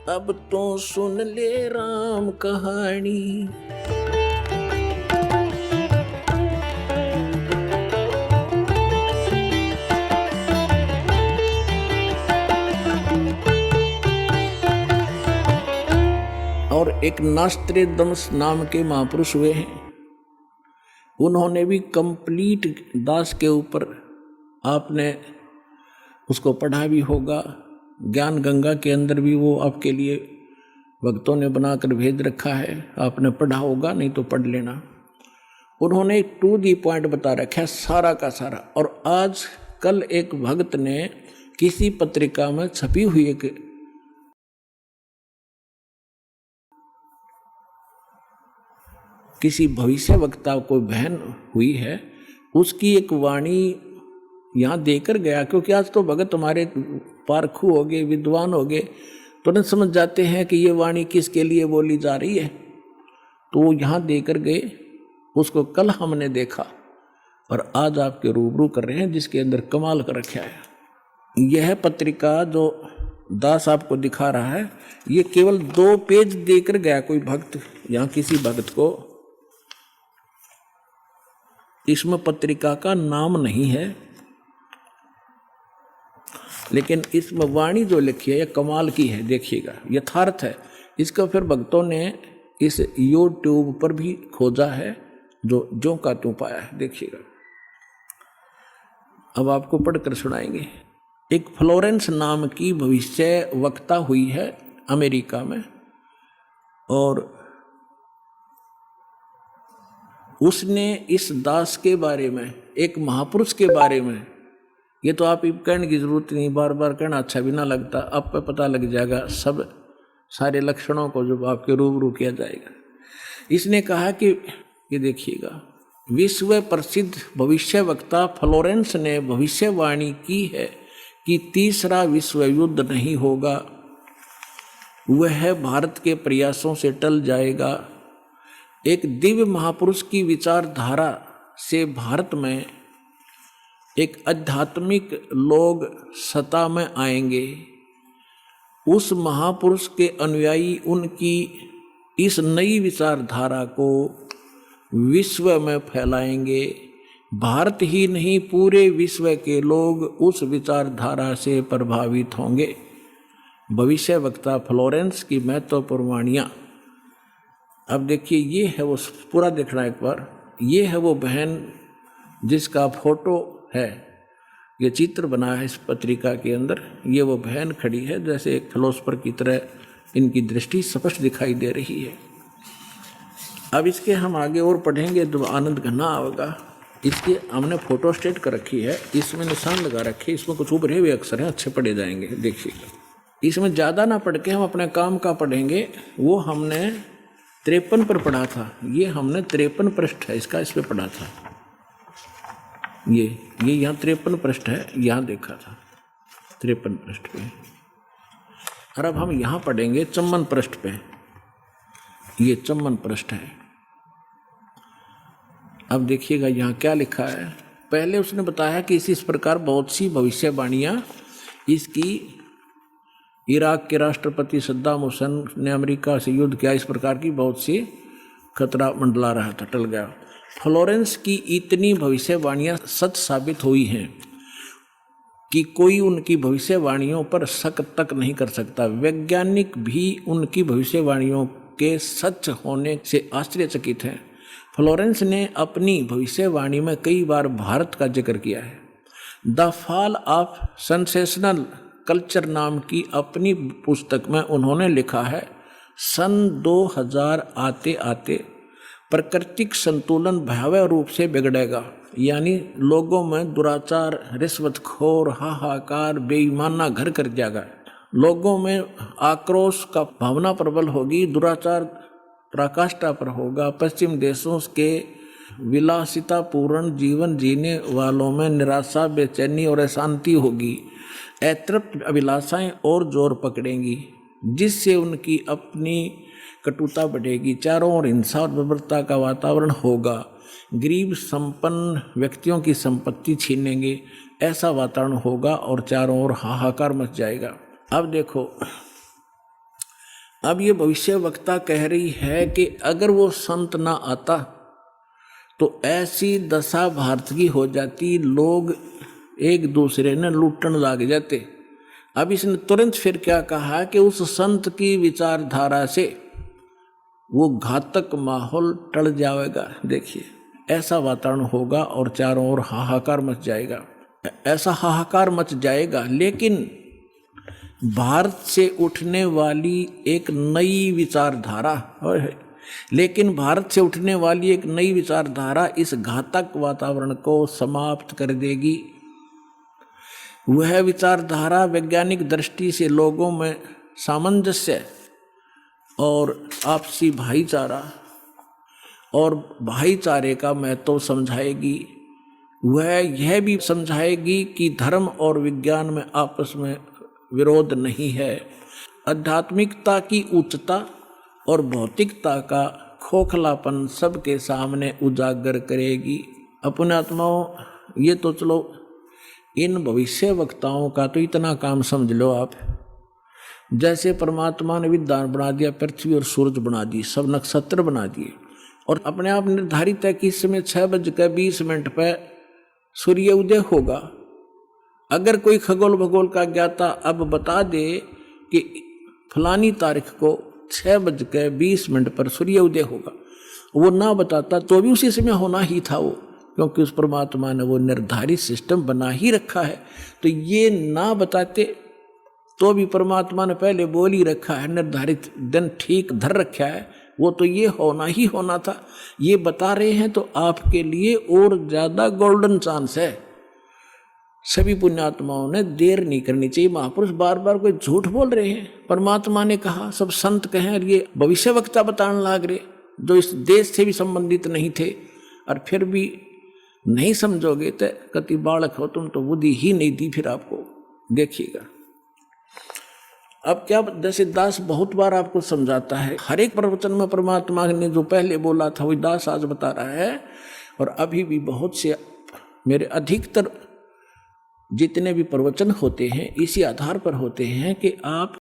अब तो सुन ले राम कहानी। और एक नास्त्रेदमस नाम के महापुरुष हुए हैं, उन्होंने भी कंप्लीट दास के ऊपर, आपने उसको पढ़ा भी होगा, ज्ञान गंगा के अंदर भी वो आपके लिए भक्तों ने बनाकर भेज रखा है, आपने पढ़ा होगा, नहीं तो पढ़ लेना। उन्होंने टू दी पॉइंट बता रखा है सारा का सारा। और आज कल एक भक्त ने किसी पत्रिका में छपी हुई एक किसी भविष्य वक्ता को बहन हुई है, उसकी एक वाणी यहाँ देकर गया, क्योंकि आज तो भगत हमारे पारखू हो गए, विद्वान हो गए, तुरंत समझ जाते हैं कि ये वाणी किसके लिए बोली जा रही है, तो यहाँ देकर गए। उसको कल हमने देखा और आज आपके रूबरू कर रहे हैं, जिसके अंदर कमाल कर रखा है। यह पत्रिका जो दास आपको दिखा रहा है, ये केवल 2 पेज देकर गया कोई भक्त, यहाँ किसी भक्त को इसमें पत्रिका का नाम नहीं है, लेकिन इसमें वाणी जो लिखी है यह कमाल की है, देखिएगा, यथार्थ है। इसका फिर भक्तों ने इस YouTube पर भी खोजा है, जो ज्यों का त्यों पाया है, देखिएगा। अब आपको पढ़कर सुनाएंगे। एक फ्लोरेंस नाम की भविष्य वक्ता हुई है अमेरिका में, और उसने इस दास के बारे में, एक महापुरुष के बारे में, ये तो आप कहने की जरूरत नहीं, बार बार कहना अच्छा भी ना लगता, आप पे पता लग जाएगा सब सारे लक्षणों को जब आपके रूबरू किया जाएगा। इसने कहा कि ये देखिएगा, विश्व प्रसिद्ध भविष्य वक्ता फ्लोरेंस ने भविष्यवाणी की है कि तीसरा विश्व युद्ध नहीं होगा, वह भारत के प्रयासों से टल जाएगा। एक दिव्य महापुरुष की विचारधारा से भारत में एक आध्यात्मिक लोग सत्ता में आएंगे। उस महापुरुष के अनुयायी उनकी इस नई विचारधारा को विश्व में फैलाएंगे। भारत ही नहीं, पूरे विश्व के लोग उस विचारधारा से प्रभावित होंगे। भविष्य वक्ता फ्लोरेंस की महत्वपूर्ण वाणियाँ। अब देखिए, ये है वो, पूरा देखना एक बार, ये है वो बहन जिसका फोटो है, ये चित्र बना है इस पत्रिका के अंदर। ये वो बहन खड़ी है, जैसे एक फिलोसफर की तरह इनकी दृष्टि स्पष्ट दिखाई दे रही है। अब इसके हम आगे और पढ़ेंगे तो आनंद घना होगा। इसके हमने फोटो स्टेट कर रखी है, इसमें निशान लगा रखे, इसमें कुछ उभरे हुए अक्षर हैं, अच्छे पढ़े जाएंगे, देखिएगा। इसमें ज़्यादा ना पढ़ के हम अपने काम का पढ़ेंगे। वो हमने 53 पर पढ़ा था, ये हमने 53 पृष्ठ है इसका, इस पर पढ़ा था। ये यहाँ 53 पृष्ठ है, यहाँ देखा था 53 पृष्ठ पे। और अब हम यहाँ पढ़ेंगे 54 पृष्ठ पे, ये 54 पृष्ठ है। अब देखिएगा यहाँ क्या लिखा है। पहले उसने बताया कि इस प्रकार बहुत सी भविष्यवाणियाँ इसकी, इराक के राष्ट्रपति सद्दाम हुसैन ने अमेरिका से युद्ध किया, इस प्रकार की बहुत सी खतरा मंडला रहा था, टल गया। फ्लोरेंस की इतनी भविष्यवाणियाँ सच साबित हुई हैं कि कोई उनकी भविष्यवाणियों पर शक तक नहीं कर सकता। वैज्ञानिक भी उनकी भविष्यवाणियों के सच होने से आश्चर्यचकित हैं। फ्लोरेंस ने अपनी भविष्यवाणी में कई बार भारत का जिक्र किया है। The fall of sensational culture नाम की अपनी पुस्तक में उन्होंने लिखा है, सन 2000 आते आते प्राकृतिक संतुलन भयावह रूप से बिगड़ेगा, यानी लोगों में दुराचार, रिश्वतखोर, हाहाकार, बेईमाना घर कर जाएगा। लोगों में आक्रोश का भावना प्रबल होगी, दुराचार पराकाष्ठा पर होगा। पश्चिम देशों के विलासितापूर्ण जीवन जीने वालों में निराशा, बेचैनी और अशांति होगी। अतृप्त अभिलाषाएं और जोर पकड़ेंगी, जिससे उनकी अपनी कटुता बढ़ेगी। चारों ओर हिंसा और बर्बरता का वातावरण होगा। गरीब संपन्न व्यक्तियों की संपत्ति छीनेंगे, ऐसा वातावरण होगा और चारों ओर हाहाकार मच जाएगा। अब देखो, अब ये भविष्य वक्ता कह रही है कि अगर वो संत ना आता तो ऐसी दशा भारत की हो जाती, लोग एक दूसरे ने लूटने लग जाते। अब इसने तुरंत फिर क्या कहा कि उस संत की विचारधारा से वो घातक माहौल टल जाएगा। देखिए ऐसा वातावरण होगा और चारों ओर हाहाकार मच जाएगा, ऐसा हाहाकार मच जाएगा। लेकिन भारत से उठने वाली एक नई विचारधारा इस घातक वातावरण को समाप्त कर देगी। वह विचारधारा वैज्ञानिक दृष्टि से लोगों में सामंजस्य और आपसी भाईचारे का महत्व समझाएगी। वह यह भी समझाएगी कि धर्म और विज्ञान में आपस में विरोध नहीं है। आध्यात्मिकता की उच्चता और भौतिकता का खोखलापन सबके सामने उजागर करेगी। अपने आत्माओं, ये तो चलो इन भविष्य वक्ताओं का तो इतना काम समझ लो आप, जैसे परमात्मा ने विद्वान बना दिया, पृथ्वी और सूरज बना दिए, सब नक्षत्र बना दिए और अपने आप निर्धारित है कि इस समय 6:20 पर सूर्य उदय होगा। अगर कोई खगोल भगोल का ज्ञाता अब बता दे कि फलानी तारीख को 6:20 पर सूर्य उदय होगा, वो ना बताता तो भी उसी समय होना ही था वो, क्योंकि उस परमात्मा ने वो निर्धारित सिस्टम बना ही रखा है। तो ये ना बताते तो भी परमात्मा ने पहले बोल ही रखा है, निर्धारित दिन ठीक धर रखा है, वो तो ये होना ही होना था। ये बता रहे हैं तो आपके लिए और ज्यादा गोल्डन चांस है। सभी पुण्यात्माओं ने देर नहीं करनी चाहिए। महापुरुष बार बार कोई झूठ बोल रहे हैं, परमात्मा ने कहा, सब संत कहें, और ये भविष्यवक्ता बताने लग रहे जो इस देश से भी संबंधित नहीं थे, और फिर भी नहीं समझोगे तो कति बालक हो तुम, तो बुद्धि ही नहीं दी फिर आपको। देखिएगा अब क्या, जैसे दास बहुत बार आपको समझाता है, हर एक प्रवचन में परमात्मा ने जो पहले बोला था वही दास आज बता रहा है। और अभी भी बहुत से मेरे अधिकतर जितने भी प्रवचन होते हैं इसी आधार पर होते हैं कि आप